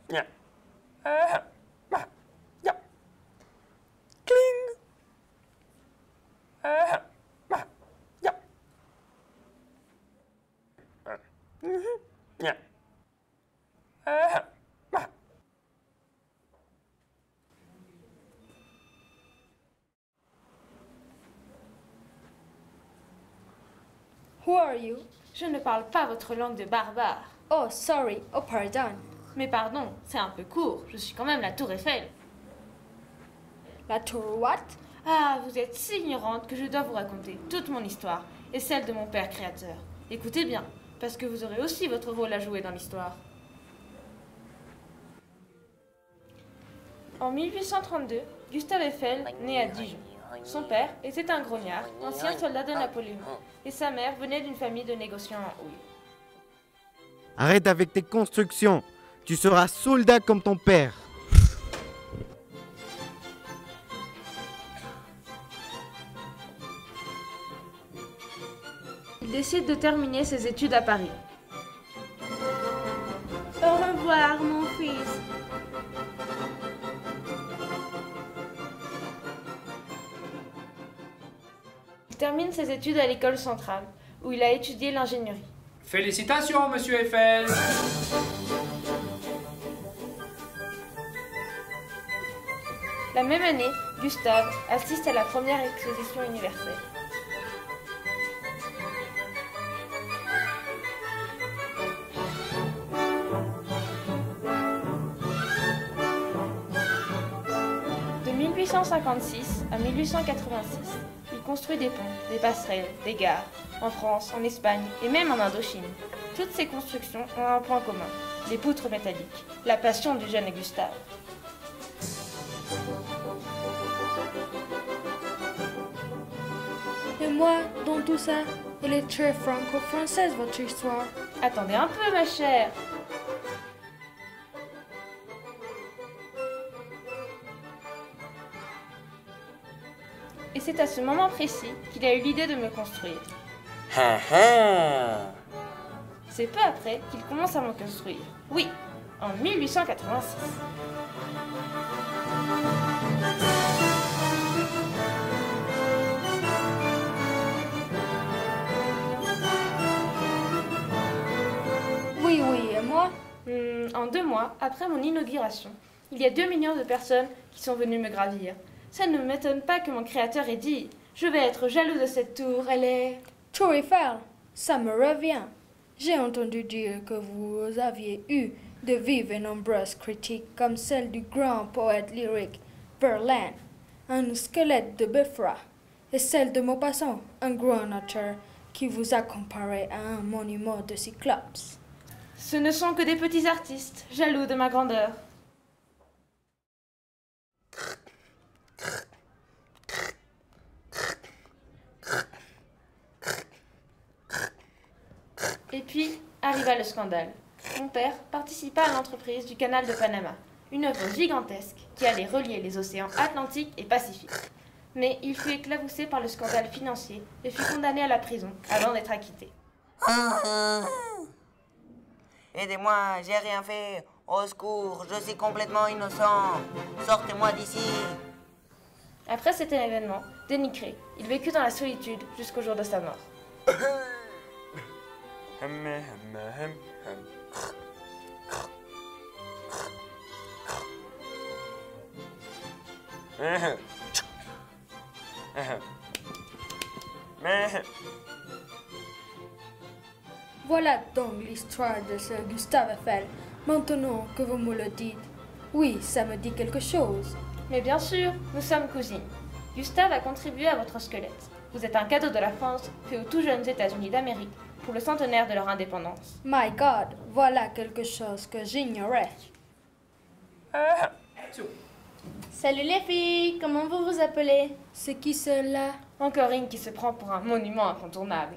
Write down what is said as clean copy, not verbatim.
Ja. Ja. Kling. Ja. Ja. Who are you? Je ne parle pas votre langue de barbare. Oh, sorry. Oh, pardon. Mais pardon, c'est un peu court. Je suis quand même la Tour Eiffel. La tour what? Ah, vous êtes si ignorante que je dois vous raconter toute mon histoire et celle de mon père créateur. Écoutez bien, parce que vous aurez aussi votre rôle à jouer dans l'histoire. En 1832, Gustave Eiffel naît à Dijon. Son père était un grognard, ancien soldat de Napoléon, et sa mère venait d'une famille de négociants en houille. Arrête avec tes constructions. Tu seras soldat comme ton père. Il décide de terminer ses études à Paris. Au revoir, mon fils. Il termine ses études à l'école centrale, où il a étudié l'ingénierie. Félicitations, monsieur Eiffel. La même année, Gustave assiste à la première exposition universelle. De 1856 à 1886, il construit des ponts, des passerelles, des gares, en France, en Espagne et même en Indochine. Toutes ces constructions ont un point commun, les poutres métalliques, la passion du jeune Gustave. Et moi, dans tout ça, elle est très franco-française, votre histoire. Attendez un peu, ma chère. Et c'est à ce moment précis qu'il a eu l'idée de me construire. C'est peu après qu'il commence à me construire. Oui, en 1886. Oui, et moi? En 2 mois, après mon inauguration, il y a 2 millions de personnes qui sont venues me gravir. Ça ne m'étonne pas que mon créateur ait dit « Je vais être jaloux de cette tour, elle est... » Tour Eiffel, ça me revient. J'ai entendu dire que vous aviez eu de vives et nombreuses critiques comme celle du grand poète lyrique Verlaine, un squelette de Beffra, et celle de Maupassant, un grand auteur qui vous a comparé à un monument de Cyclops. Ce ne sont que des petits artistes, jaloux de ma grandeur. Et puis, arriva le scandale. Mon père participa à l'entreprise du canal de Panama, une œuvre gigantesque qui allait relier les océans Atlantique et Pacifique. Mais il fut éclaboussé par le scandale financier et fut condamné à la prison avant d'être acquitté. Aidez-moi, j'ai rien fait. Au secours, je suis complètement innocent. Sortez-moi d'ici. Après cet événement, dénigré, il vécut dans la solitude jusqu'au jour de sa mort. Voilà donc l'histoire de ce Gustave Eiffel. Maintenant que vous me le dites, oui, ça me dit quelque chose. Mais bien sûr, nous sommes cousines. Gustave a contribué à votre squelette. Vous êtes un cadeau de la France fait aux tout jeunes États-Unis d'Amérique pour le centenaire de leur indépendance. My God, voilà quelque chose que j'ignorais. Salut les filles, comment vous vous appelez? C'est qui celle-là? Encore une qui se prend pour un monument incontournable.